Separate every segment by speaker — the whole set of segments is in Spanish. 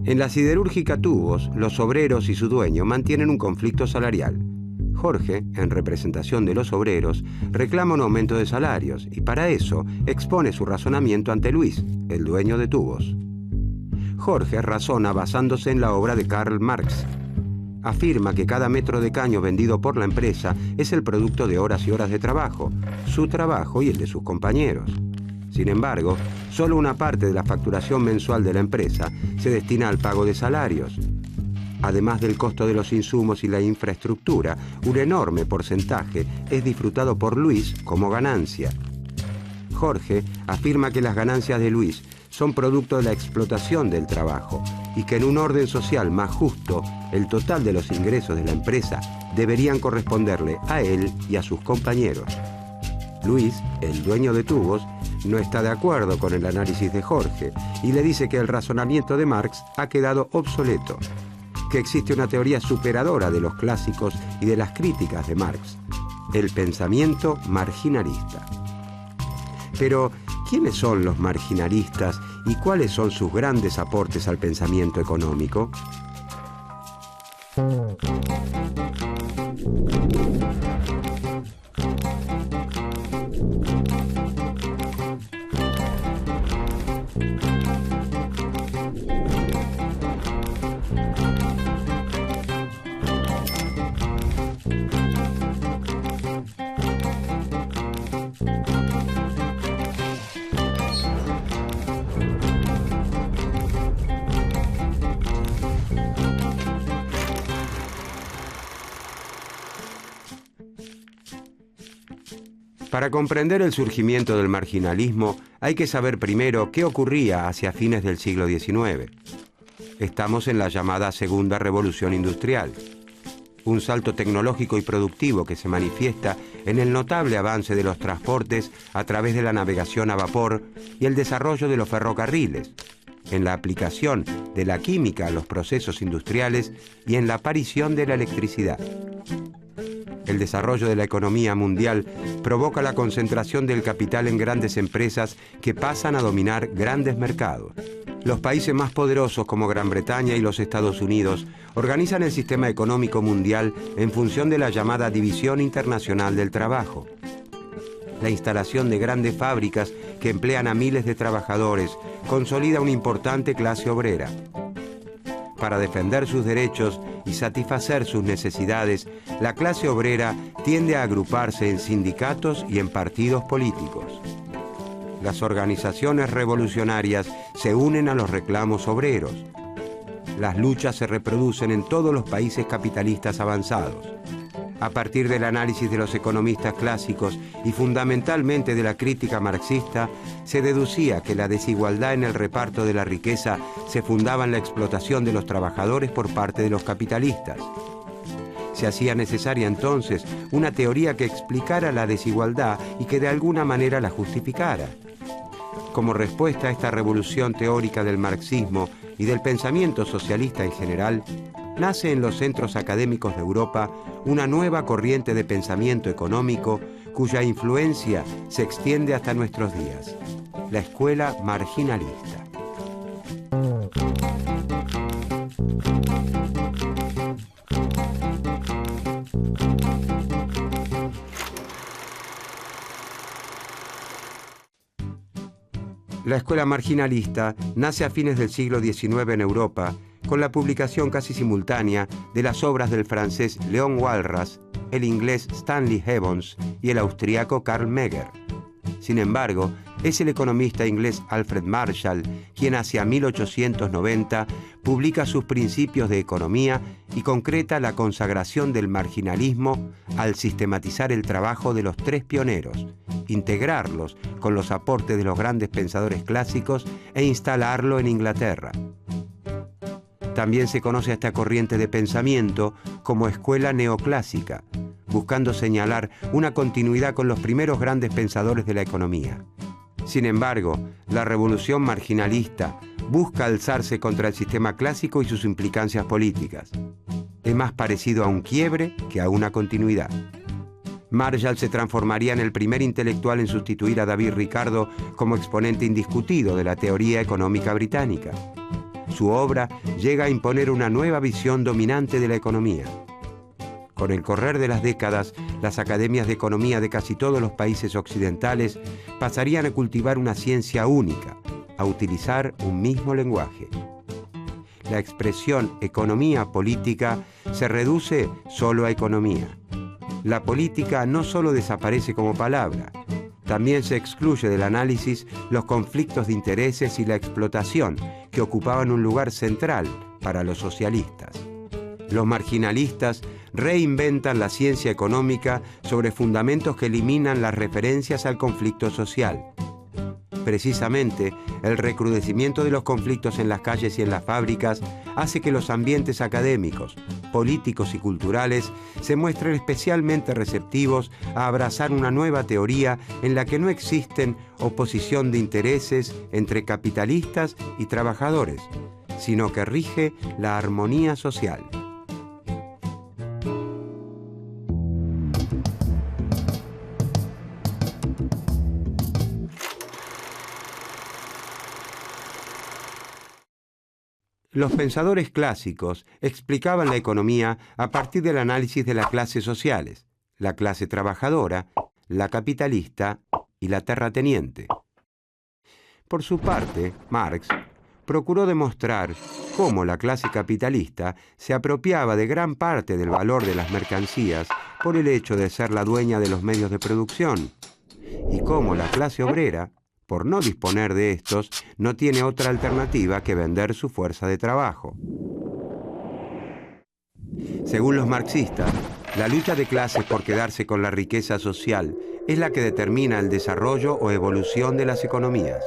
Speaker 1: En la siderúrgica Tubos, los obreros y su dueño mantienen un conflicto salarial. Jorge, en representación de los obreros, reclama un aumento de salarios y para eso expone su razonamiento ante Luis, el dueño de Tubos. Jorge razona basándose en la obra de Karl Marx. Afirma que cada metro de caño vendido por la empresa es el producto de horas y horas de trabajo, su trabajo y el de sus compañeros. Sin embargo, solo una parte de la facturación mensual de la empresa se destina al pago de salarios. Además del costo de los insumos y la infraestructura, un enorme porcentaje es disfrutado por Luis como ganancia. Jorge afirma que las ganancias de Luis son producto de la explotación del trabajo y que en un orden social más justo, el total de los ingresos de la empresa deberían corresponderle a él y a sus compañeros. Luis, el dueño de Tubos, no está de acuerdo con el análisis de Jorge y le dice que el razonamiento de Marx ha quedado obsoleto, que existe una teoría superadora de los clásicos y de las críticas de Marx, el pensamiento marginalista. Pero, ¿quiénes son los marginalistas y cuáles son sus grandes aportes al pensamiento económico? Para comprender el surgimiento del marginalismo, hay que saber primero qué ocurría hacia fines del siglo XIX. Estamos en la llamada Segunda Revolución Industrial, un salto tecnológico y productivo que se manifiesta en el notable avance de los transportes a través de la navegación a vapor y el desarrollo de los ferrocarriles, en la aplicación de la química a los procesos industriales y en la aparición de la electricidad. El desarrollo de la economía mundial provoca la concentración del capital en grandes empresas que pasan a dominar grandes mercados. Los países más poderosos como Gran Bretaña y los Estados Unidos organizan el sistema económico mundial en función de la llamada División Internacional del Trabajo. La instalación de grandes fábricas que emplean a miles de trabajadores consolida una importante clase obrera. Para defender sus derechos y satisfacer sus necesidades, la clase obrera tiende a agruparse en sindicatos y en partidos políticos. Las organizaciones revolucionarias se unen a los reclamos obreros. Las luchas se reproducen en todos los países capitalistas avanzados. A partir del análisis de los economistas clásicos y fundamentalmente de la crítica marxista, se deducía que la desigualdad en el reparto de la riqueza se fundaba en la explotación de los trabajadores por parte de los capitalistas. Se hacía necesaria entonces una teoría que explicara la desigualdad y que de alguna manera la justificara. Como respuesta a esta revolución teórica del marxismo y del pensamiento socialista en general, nace en los centros académicos de Europa una nueva corriente de pensamiento económico cuya influencia se extiende hasta nuestros días, la escuela marginalista. La escuela marginalista nace a fines del siglo XIX en Europa con la publicación casi simultánea de las obras del francés Léon Walras, el inglés Stanley Evans y el austríaco Karl Megger. Sin embargo, es el economista inglés Alfred Marshall quien hacia 1890 publica sus principios de economía y concreta la consagración del marginalismo al sistematizar el trabajo de los tres pioneros, integrarlos con los aportes de los grandes pensadores clásicos e instalarlo en Inglaterra. También se conoce a esta corriente de pensamiento como escuela neoclásica, buscando señalar una continuidad con los primeros grandes pensadores de la economía. Sin embargo, la revolución marginalista busca alzarse contra el sistema clásico y sus implicancias políticas. Es más parecido a un quiebre que a una continuidad. Marshall se transformaría en el primer intelectual en sustituir a David Ricardo como exponente indiscutido de la teoría económica británica. Su obra llega a imponer una nueva visión dominante de la economía. Con el correr de las décadas, las academias de economía de casi todos los países occidentales pasarían a cultivar una ciencia única, a utilizar un mismo lenguaje. La expresión economía política se reduce solo a economía. La política no solo desaparece como palabra, también se excluye del análisis los conflictos de intereses y la explotación que ocupaban un lugar central para los socialistas. Los marginalistas reinventan la ciencia económica sobre fundamentos que eliminan las referencias al conflicto social. Precisamente, el recrudecimiento de los conflictos en las calles y en las fábricas hace que los ambientes académicos, políticos y culturales se muestren especialmente receptivos a abrazar una nueva teoría en la que no existen oposición de intereses entre capitalistas y trabajadores, sino que rige la armonía social. Los pensadores clásicos explicaban la economía a partir del análisis de las clases sociales, la clase trabajadora, la capitalista y la terrateniente. Por su parte, Marx procuró demostrar cómo la clase capitalista se apropiaba de gran parte del valor de las mercancías por el hecho de ser la dueña de los medios de producción, y cómo la clase obrera, por no disponer de estos, no tiene otra alternativa que vender su fuerza de trabajo. Según los marxistas, la lucha de clases por quedarse con la riqueza social es la que determina el desarrollo o evolución de las economías.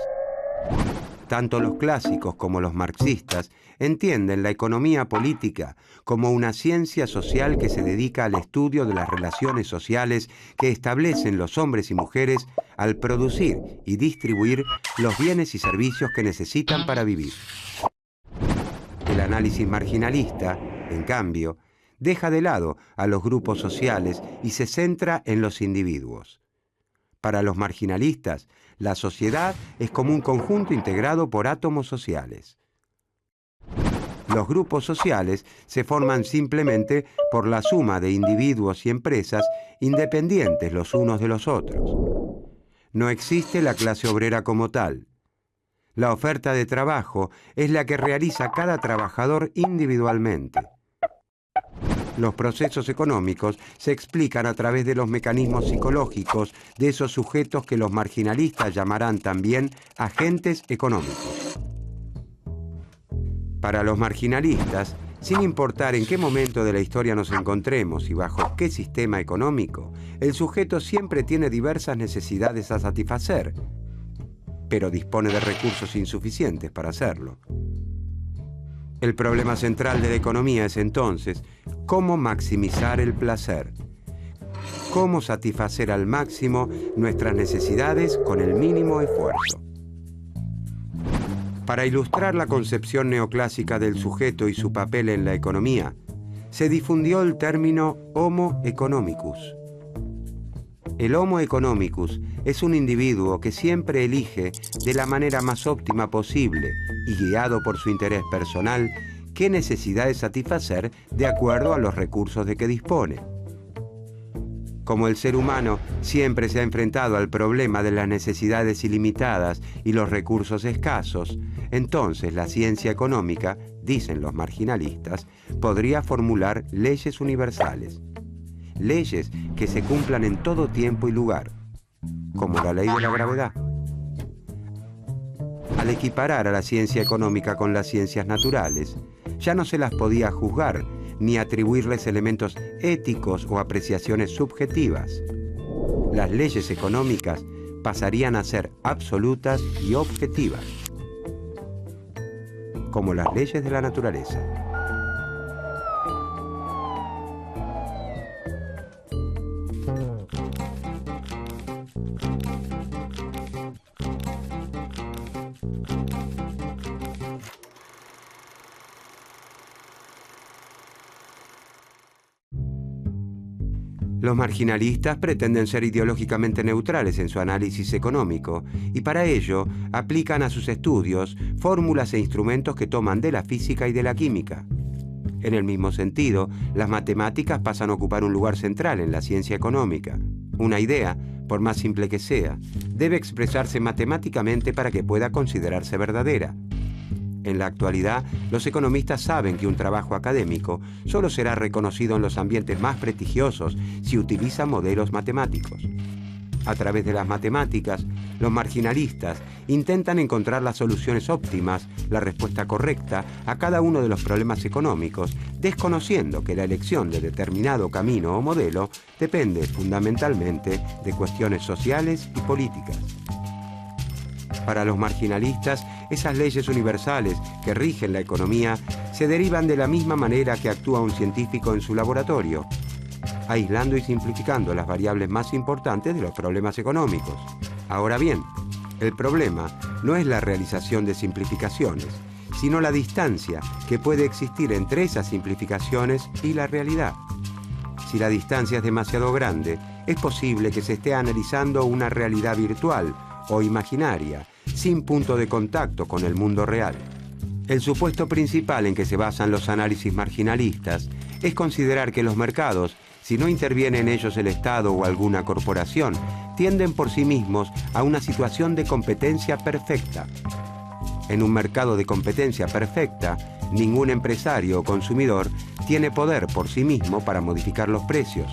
Speaker 1: Tanto los clásicos como los marxistas entienden la economía política como una ciencia social que se dedica al estudio de las relaciones sociales que establecen los hombres y mujeres al producir y distribuir los bienes y servicios que necesitan para vivir. El análisis marginalista, en cambio, deja de lado a los grupos sociales y se centra en los individuos. Para los marginalistas, la sociedad es como un conjunto integrado por átomos sociales. Los grupos sociales se forman simplemente por la suma de individuos y empresas independientes los unos de los otros. No existe la clase obrera como tal. La oferta de trabajo es la que realiza cada trabajador individualmente. Los procesos económicos se explican a través de los mecanismos psicológicos de esos sujetos que los marginalistas llamarán también agentes económicos. Para los marginalistas, sin importar en qué momento de la historia nos encontremos y bajo qué sistema económico, el sujeto siempre tiene diversas necesidades a satisfacer, pero dispone de recursos insuficientes para hacerlo. El problema central de la economía es entonces cómo maximizar el placer, cómo satisfacer al máximo nuestras necesidades con el mínimo esfuerzo. Para ilustrar la concepción neoclásica del sujeto y su papel en la economía, se difundió el término Homo economicus. El Homo economicus es un individuo que siempre elige de la manera más óptima posible y guiado por su interés personal qué necesidades satisfacer de acuerdo a los recursos de que dispone. Como el ser humano siempre se ha enfrentado al problema de las necesidades ilimitadas y los recursos escasos, entonces la ciencia económica, dicen los marginalistas, podría formular leyes universales. Leyes que se cumplan en todo tiempo y lugar, como la ley de la gravedad. Al equiparar a la ciencia económica con las ciencias naturales, ya no se las podía juzgar ni atribuirles elementos éticos o apreciaciones subjetivas. Las leyes económicas pasarían a ser absolutas y objetivas, como las leyes de la naturaleza. Los marginalistas pretenden ser ideológicamente neutrales en su análisis económico y para ello aplican a sus estudios fórmulas e instrumentos que toman de la física y de la química. En el mismo sentido, las matemáticas pasan a ocupar un lugar central en la ciencia económica. Una idea, por más simple que sea, debe expresarse matemáticamente para que pueda considerarse verdadera. En la actualidad, los economistas saben que un trabajo académico solo será reconocido en los ambientes más prestigiosos si utiliza modelos matemáticos. A través de las matemáticas, los marginalistas intentan encontrar las soluciones óptimas, la respuesta correcta a cada uno de los problemas económicos, desconociendo que la elección de determinado camino o modelo depende fundamentalmente de cuestiones sociales y políticas. Para los marginalistas, esas leyes universales que rigen la economía se derivan de la misma manera que actúa un científico en su laboratorio, aislando y simplificando las variables más importantes de los problemas económicos. Ahora bien, el problema no es la realización de simplificaciones, sino la distancia que puede existir entre esas simplificaciones y la realidad. Si la distancia es demasiado grande, es posible que se esté analizando una realidad virtual o imaginaria, sin punto de contacto con el mundo real. El supuesto principal en que se basan los análisis marginalistas es considerar que los mercados, si no interviene en ellos el Estado o alguna corporación, tienden por sí mismos a una situación de competencia perfecta. En un mercado de competencia perfecta, ningún empresario o consumidor tiene poder por sí mismo para modificar los precios.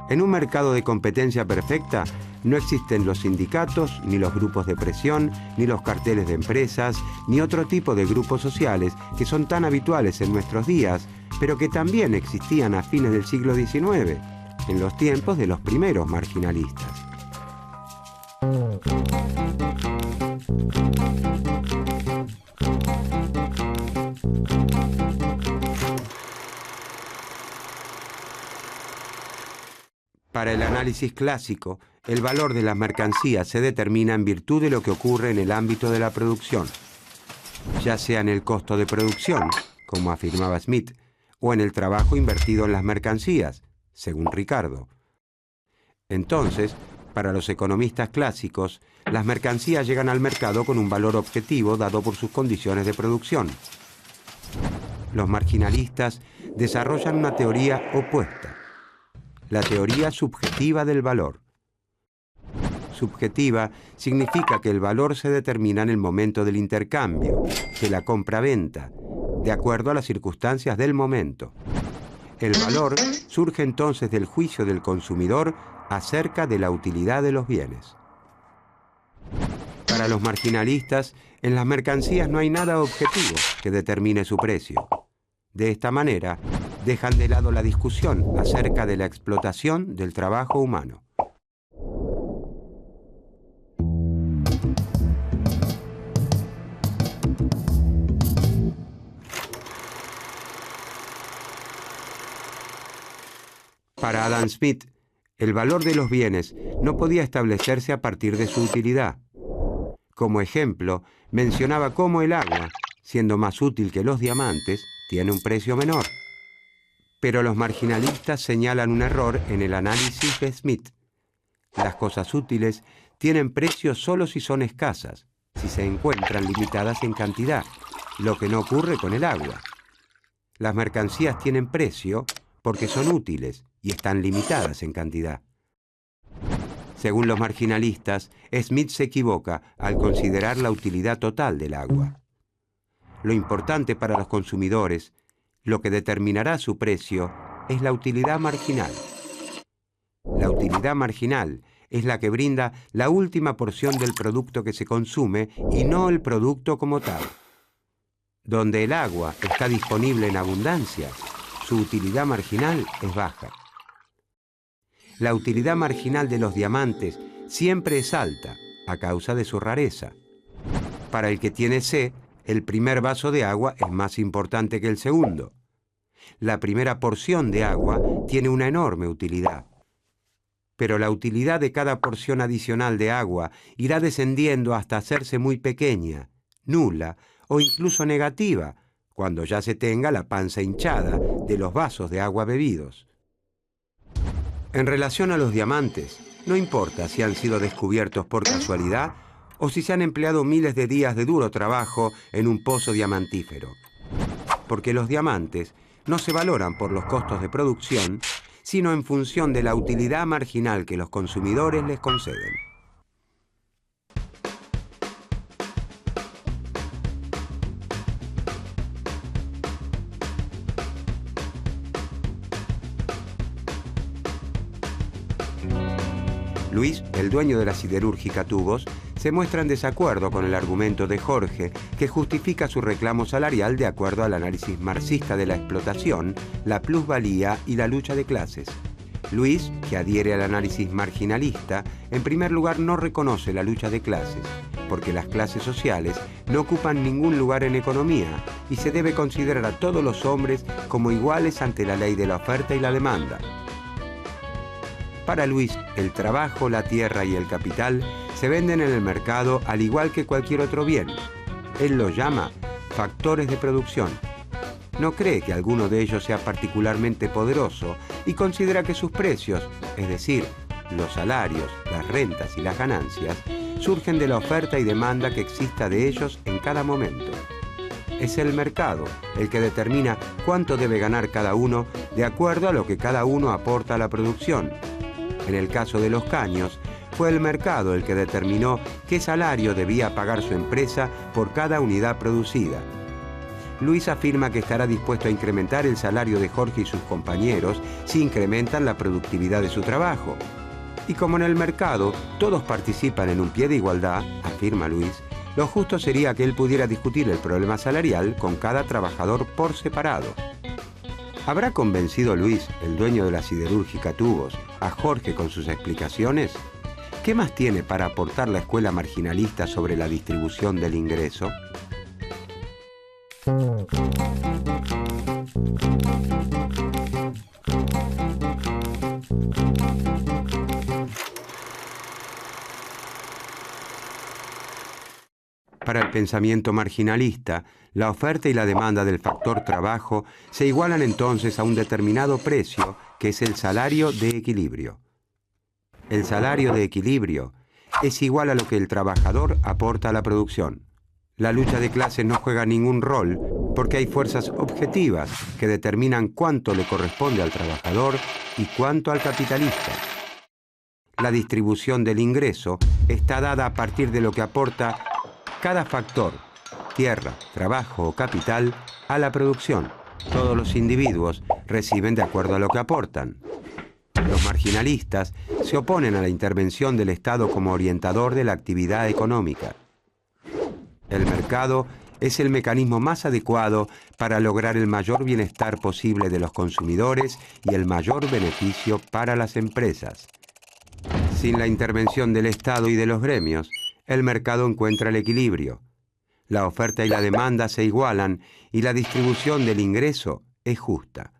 Speaker 1: En un mercado de competencia perfecta, no existen los sindicatos, ni los grupos de presión, ni los carteles de empresas, ni otro tipo de grupos sociales que son tan habituales en nuestros días, pero que también existían a fines del siglo XIX, en los tiempos de los primeros marginalistas. Para el análisis clásico, el valor de las mercancías se determina en virtud de lo que ocurre en el ámbito de la producción, ya sea en el costo de producción, como afirmaba Smith, o en el trabajo invertido en las mercancías, según Ricardo. Entonces, para los economistas clásicos, las mercancías llegan al mercado con un valor objetivo dado por sus condiciones de producción. Los marginalistas desarrollan una teoría opuesta, la teoría subjetiva del valor. Subjetiva significa que el valor se determina en el momento del intercambio, de la compra-venta, de acuerdo a las circunstancias del momento. El valor surge entonces del juicio del consumidor acerca de la utilidad de los bienes. Para los marginalistas, en las mercancías no hay nada objetivo que determine su precio. De esta manera, dejan de lado la discusión acerca de la explotación del trabajo humano. Para Adam Smith, el valor de los bienes no podía establecerse a partir de su utilidad. Como ejemplo, mencionaba cómo el agua, siendo más útil que los diamantes, tiene un precio menor. Pero los marginalistas señalan un error en el análisis de Smith. Las cosas útiles tienen precio solo si son escasas, si se encuentran limitadas en cantidad, lo que no ocurre con el agua. Las mercancías tienen precio porque son útiles y están limitadas en cantidad. Según los marginalistas, Smith se equivoca al considerar la utilidad total del agua. Lo importante para los consumidores, lo que determinará su precio, es la utilidad marginal. La utilidad marginal es la que brinda la última porción del producto que se consume y no el producto como tal. Donde el agua está disponible en abundancia, su utilidad marginal es baja. La utilidad marginal de los diamantes siempre es alta, a causa de su rareza. Para el que tiene sed, el primer vaso de agua es más importante que el segundo. La primera porción de agua tiene una enorme utilidad. Pero la utilidad de cada porción adicional de agua irá descendiendo hasta hacerse muy pequeña, nula o incluso negativa, cuando ya se tenga la panza hinchada de los vasos de agua bebidos. En relación a los diamantes, no importa si han sido descubiertos por casualidad o si se han empleado miles de días de duro trabajo en un pozo diamantífero. Porque los diamantes no se valoran por los costos de producción, sino en función de la utilidad marginal que los consumidores les conceden. Luis, el dueño de la siderúrgica Tubos, se muestra en desacuerdo con el argumento de Jorge, que justifica su reclamo salarial de acuerdo al análisis marxista de la explotación, la plusvalía y la lucha de clases. Luis, que adhiere al análisis marginalista, en primer lugar no reconoce la lucha de clases, porque las clases sociales no ocupan ningún lugar en economía y se debe considerar a todos los hombres como iguales ante la ley de la oferta y la demanda. Para Luis, el trabajo, la tierra y el capital se venden en el mercado al igual que cualquier otro bien. Él los llama factores de producción. No cree que alguno de ellos sea particularmente poderoso y considera que sus precios, es decir, los salarios, las rentas y las ganancias, surgen de la oferta y demanda que exista de ellos en cada momento. Es el mercado el que determina cuánto debe ganar cada uno de acuerdo a lo que cada uno aporta a la producción. En el caso de los caños, fue el mercado el que determinó qué salario debía pagar su empresa por cada unidad producida. Luis afirma que estará dispuesto a incrementar el salario de Jorge y sus compañeros si incrementan la productividad de su trabajo. Y como en el mercado todos participan en un pie de igualdad, afirma Luis, lo justo sería que él pudiera discutir el problema salarial con cada trabajador por separado. ¿Habrá convencido Luis, el dueño de la siderúrgica Tubos, a Jorge con sus explicaciones? ¿Qué más tiene para aportar la escuela marginalista sobre la distribución del ingreso? Para el pensamiento marginalista, la oferta y la demanda del factor trabajo se igualan entonces a un determinado precio, que es el salario de equilibrio. El salario de equilibrio es igual a lo que el trabajador aporta a la producción. La lucha de clases no juega ningún rol porque hay fuerzas objetivas que determinan cuánto le corresponde al trabajador y cuánto al capitalista. La distribución del ingreso está dada a partir de lo que aporta cada factor, tierra, trabajo o capital, a la producción. Todos los individuos reciben de acuerdo a lo que aportan. Los marginalistas se oponen a la intervención del Estado como orientador de la actividad económica. El mercado es el mecanismo más adecuado para lograr el mayor bienestar posible de los consumidores y el mayor beneficio para las empresas. Sin la intervención del Estado y de los gremios, el mercado encuentra el equilibrio. La oferta y la demanda se igualan y la distribución del ingreso es justa.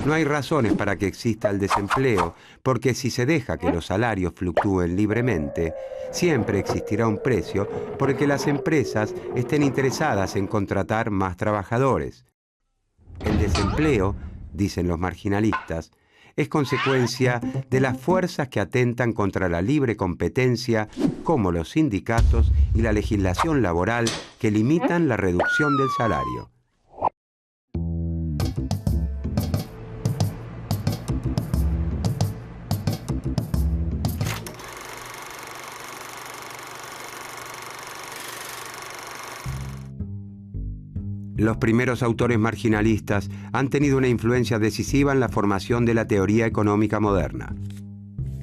Speaker 1: No hay razones para que exista el desempleo, porque si se deja que los salarios fluctúen libremente, siempre existirá un precio por el que las empresas estén interesadas en contratar más trabajadores. El desempleo, dicen los marginalistas, es consecuencia de las fuerzas que atentan contra la libre competencia, como los sindicatos y la legislación laboral que limitan la reducción del salario. Los primeros autores marginalistas han tenido una influencia decisiva en la formación de la teoría económica moderna.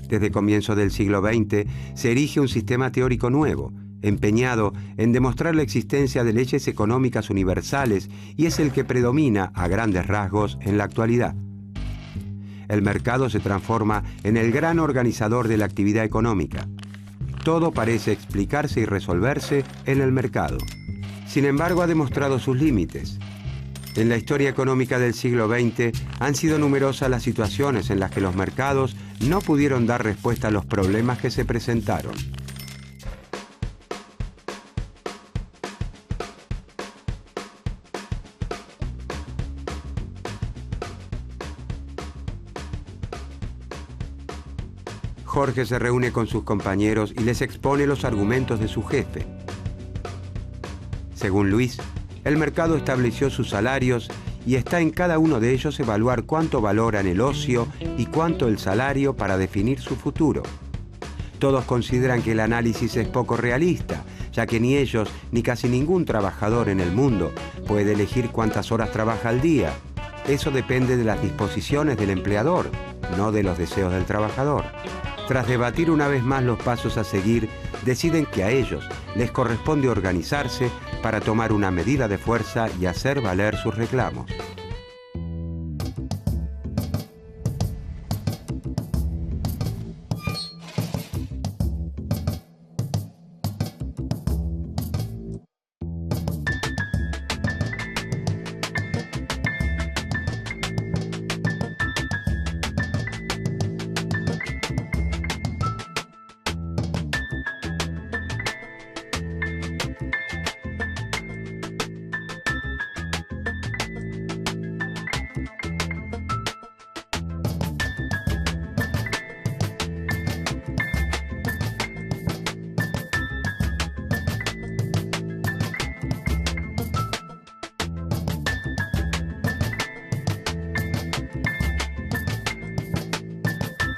Speaker 1: Desde comienzos del siglo XX se erige un sistema teórico nuevo, empeñado en demostrar la existencia de leyes económicas universales, y es el que predomina a grandes rasgos en la actualidad. El mercado se transforma en el gran organizador de la actividad económica. Todo parece explicarse y resolverse en el mercado. Sin embargo, ha demostrado sus límites. En la historia económica del siglo XX han sido numerosas las situaciones en las que los mercados no pudieron dar respuesta a los problemas que se presentaron. Jorge se reúne con sus compañeros y les expone los argumentos de su jefe. Según Luis, el mercado estableció sus salarios y está en cada uno de ellos evaluar cuánto valoran el ocio y cuánto el salario para definir su futuro. Todos consideran que el análisis es poco realista, ya que ni ellos ni casi ningún trabajador en el mundo puede elegir cuántas horas trabaja al día. Eso depende de las disposiciones del empleador, no de los deseos del trabajador. Tras debatir una vez más los pasos a seguir, deciden que a ellos les corresponde organizarse para tomar una medida de fuerza y hacer valer sus reclamos.